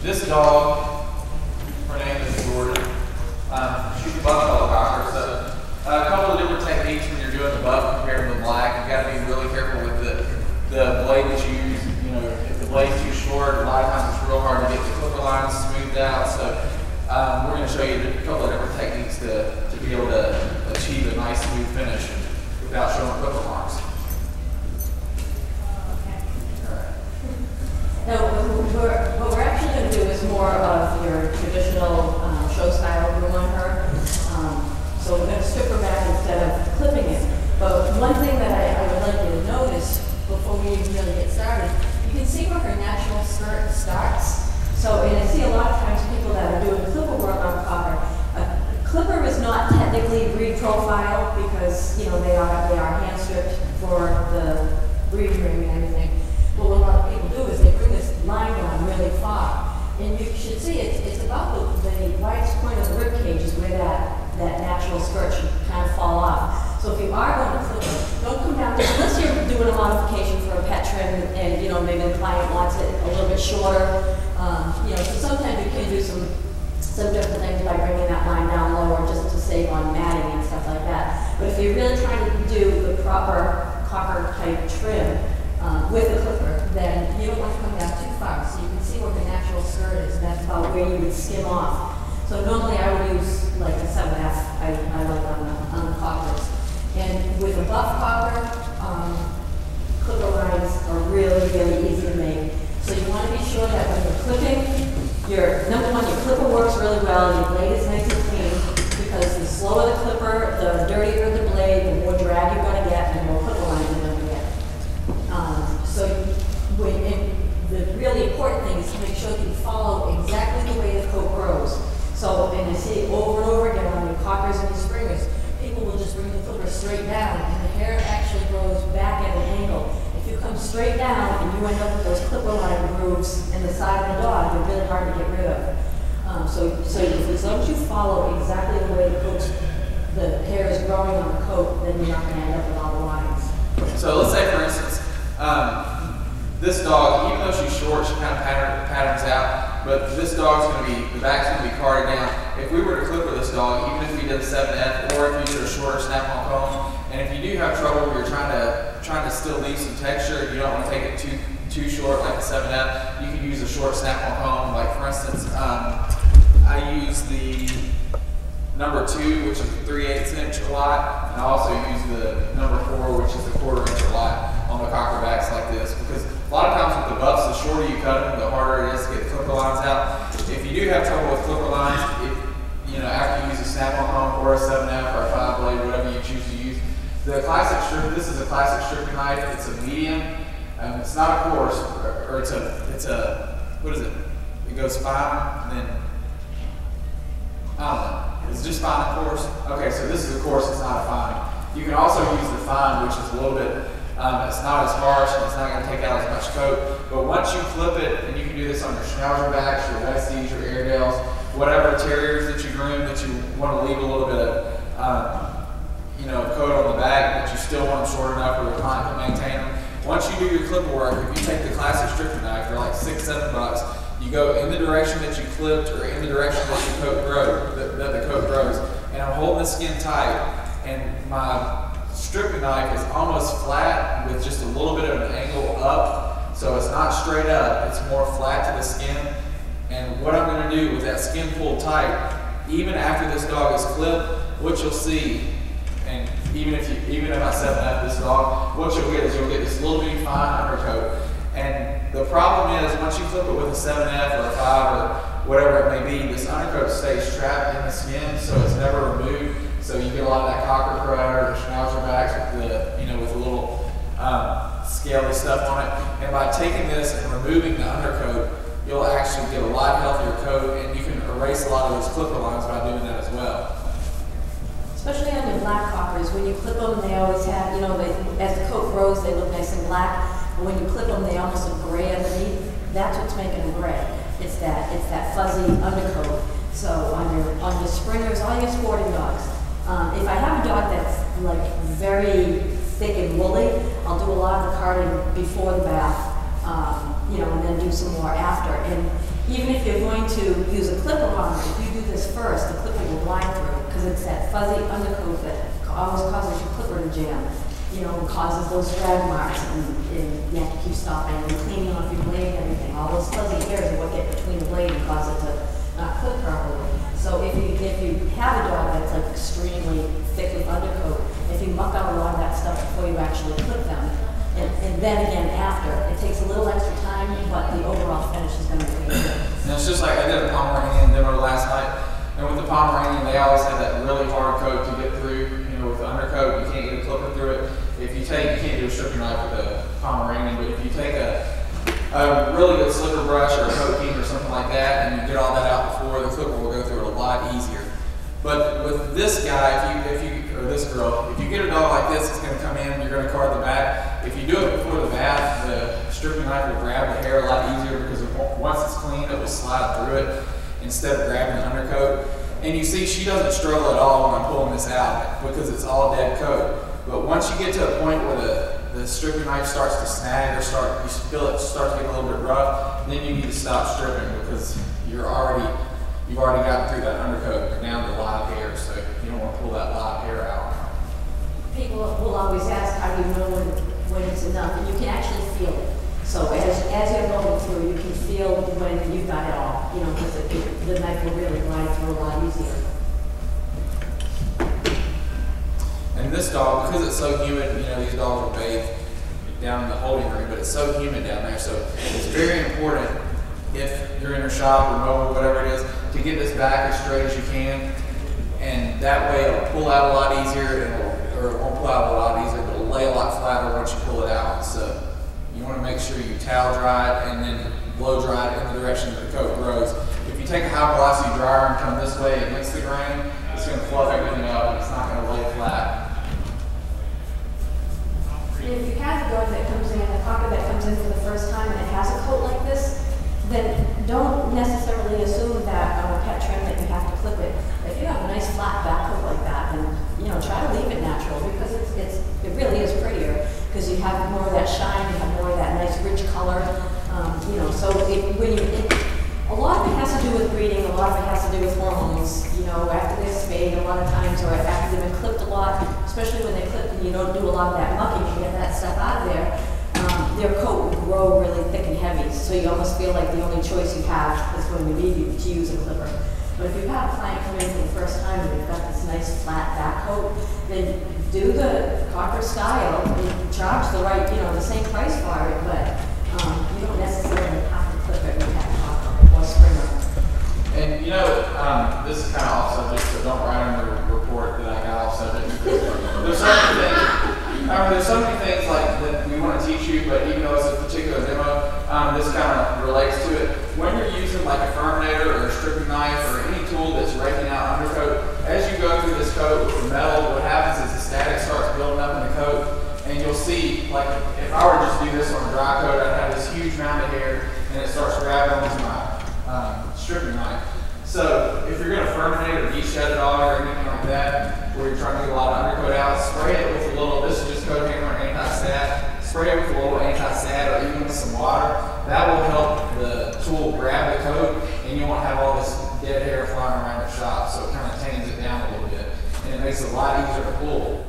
This dog, her name is Jordan. She's a buff color cocker. So a couple of different techniques when you're doing the buff compared to the black. You got to be really careful with the blade that you use. You know, if the blade's too short, a lot of times it's real hard to get the clipper lines smoothed out. So we're going to show you a couple of different techniques to be able to achieve a nice smooth finish without showing clipper marks. Now, what we're actually going to do is more of your traditional show style groom on her. So we're going to strip her back instead of clipping it. But one thing that I would like you to notice before we even really get started, you can see where her natural skirt starts. So, and I see a lot of times people that are doing clipper work on cocker. A clipper is not technically breed profile because, you know, they are hand stripped for the breeding ring and everything. But what a lot of people do is they bring this line down really far. And you should see it's about the widest point of the rib cage is where that natural skirt should kind of fall off. So if you are going to clip it, don't come down there unless you're doing a modification for a pet trim and you know maybe the client wants it a little bit shorter. You know, so sometimes you can do some different things by bringing that line down lower just to save on matting and stuff like that. But if you're really trying to do the proper cocker type trim, with a clipper, then you don't want to come down too far. So you can see where the natural skirt is, and that's about where you would skim off. So normally I would use like a 7F, I like on the cockers. And with a buff cocker, clipper lines are really, really easy to make. So you want to be sure that when you're clipping, number one, your clipper works really well, your blade is nice and clean, because the slower the clipper, the dirtier the blade, the more drag you're going to get, and the more clipper lines you're going to get. So the really important thing is to make sure that you follow exactly the way the coat grows. So, and I see it over and over again on your cockers and your springers, people will just bring the clipper straight down, and the hair actually grows back at an angle. If you come straight down and you end up with those clipper line grooves in the side of the dog, they're really hard to get rid of. So as long as you follow exactly the way the hair is growing on the coat, then you're not going to end up with all the lines. So let's say, for instance, this dog, even though she's short, she kind of patterns out, but this dog's going to be, the back's going to be carded down. If we were to clipper this dog, even if we did a 7F, or if you did a shorter snap-on comb, and if you do have trouble where you're trying to still leave some texture, you don't want to take it too short like a 7F, you can use a short snap-on comb. Like for instance, I use the number 2, which is a 3/8 inch a lot, and I also use the number 4, which is a 1/4 inch a lot on the cocker backs like this, because a lot of times with the buffs, the shorter you cut them, the harder it is to get the clipper lines out. If you do have trouble with clipper lines, after you use a snap-on comb or a 7F or a 5-blade, whatever you choose to use, the classic strip, this is a classic stripping knife. It's a medium. It's not a coarse, or it's a what is it? It goes fine, and then I don't know. It's just fine and coarse. Okay, so this is a coarse. It's not a fine. You can also use the fine, which is a little bit. It's not as harsh, and it's not going to take out as much coat. But once you clip it, and you can do this on your Schnauzer backs, your Westies, your Airedales, whatever terriers that you groom that you want to leave a little bit of coat on the back, but you still want them short enough where the client can maintain them. Once you do your clipper work, if you take the classic stripping knife, they're like $6-7. You go in the direction that you clipped or in the direction that the coat grows, and I'm holding the skin tight, and my stripping knife is almost flat with just a little bit of an angle up, so it's not straight up, it's more flat to the skin. And what I'm going to do with that skin pulled tight, even after this dog is clipped, what you'll see, and even if I 7F this dog, what you'll get is you'll get this little bitty fine undercoat. And the problem is, once you clip it with a 7F or a 5 or whatever it may be, this undercoat stays trapped in the skin, so it's never removed. So you get a lot of that cocker crud or Schnauzer backs with the little scaly stuff on it. And by taking this and removing the undercoat, you'll actually get a lot healthier coat, and you can erase a lot of those clipper lines by doing that as well. Especially on the black cockers, when you clip them, they always have, as the coat grows, they look nice and black. But when you clip them, they almost look gray underneath. That's what's making them gray. It's that fuzzy undercoat. So on your springers, all your sporting dogs. If I have a dog that's like very thick and woolly, I'll do a lot of the carding before the bath. you know, and then do some more after. And even if you're going to use a clipper on it, if you do this first, the clipper will blind through because it's that fuzzy undercoat that almost causes your clipper to jam. You know, and causes those drag marks, and you have to keep stopping and cleaning off your blade and everything. All those fuzzy hairs are what get between the blade and cause it to not clip properly. So if you have a dog that's like extremely thick with undercoat, if you muck out a lot of that stuff before you actually clip them, and then again after, it takes a little extra time, but the overall finish is going to be really good. And it's just like I did a Pomeranian dinner last night, and with the Pomeranian, they always have that really hard coat to get through. You know, with the undercoat, you can't get a clipper through it. If you can't do a stripping knife with a Pomeranian, but if you take a really good slipper brush or a coat king or something like that, and you get all that out before, the clipper will go through it a lot easier. But with this guy, or this girl, if you get a dog like this, it's going to come in, you're going to card the back. If you do it before the bath, the stripping knife will grab the hair a lot easier because once it's clean, it will slide through it instead of grabbing the undercoat. And you see, she doesn't struggle at all when I'm pulling this out because it's all dead coat. But once you get to a point where the stripping knife starts to snag or you feel it start to get a little bit rough, then you need to stop stripping because you've already gotten through that undercoat. You're down to live hair, so you don't want to pull that live hair out. People will always ask, how do you know when it's enough? And you can actually feel it. So as you're going through, you can feel when you've got it all, you know, because the knife will really glide through a lot easier. And this dog, because it's so humid, you know, these dogs are bathed down in the holding room, but it's so humid down there, so it's very important if you're in your shop or mobile, whatever it is, to get this back as straight as you can, and that way it'll pull out a lot easier, or it won't pull out a lot easier, but it'll lay a lot flatter once you pull it out. So you want to make sure you towel dry it and then blow dry it in the direction that the coat grows. If you take a high velocity dryer and come this way against the grain, it's going to fluff everything up and it's not going to lay flat. And if you have a dog that comes in, a cocker that comes in for the first time and it has a coat like this, then don't necessarily assume that on a pet trim that you have to clip it. If you have a nice flat back coat like that, then you know, try to leave it natural because it really is prettier because you have more of that shine, you have more of that nice rich color. You know, so a lot of it has to do with breeding, a lot of it has to do with hormones. You know, after they're spayed, a lot of times, or after they've been clipped a lot, especially when they're clipped and you don't do a lot of that mucking to get that stuff out of there, their coat will grow really thick and heavy. So you almost feel like the only choice you have is going to be to use a clipper. But if you've had a client come in for the first time and they've got this nice flat back coat, then do the cocker style and charge the right, you know, the same price for it, but you don't necessarily have to clip it with that cocker or springer. And you know, this is kind of off subject, so don't write on your report that I got off subject. There's so many things like that we want to teach you, but even though it's a particular demo, this kind of relates to it. When you're using like a Furminator or a stripping knife or any tool that's raking out undercoat, as you go through this coat with the metal, what happens is the static starts building up in the coat, and you'll see, like, if I were to just do this on a dry coat, I'd have this huge mound of hair, and it starts grabbing onto my stripping knife. So if you're going to Furminate or de-shed a dog or anything like that, where you're trying to get a lot of undercoat out, spray it with a little, this is just coat hanger anti-sat, spray it with a little anti-sat or even with some water. That will help the tool grab the coat, and you won't have all this dead hair flying around your shop, so it kind of tans it down a little bit, and it makes it a lot easier to pull.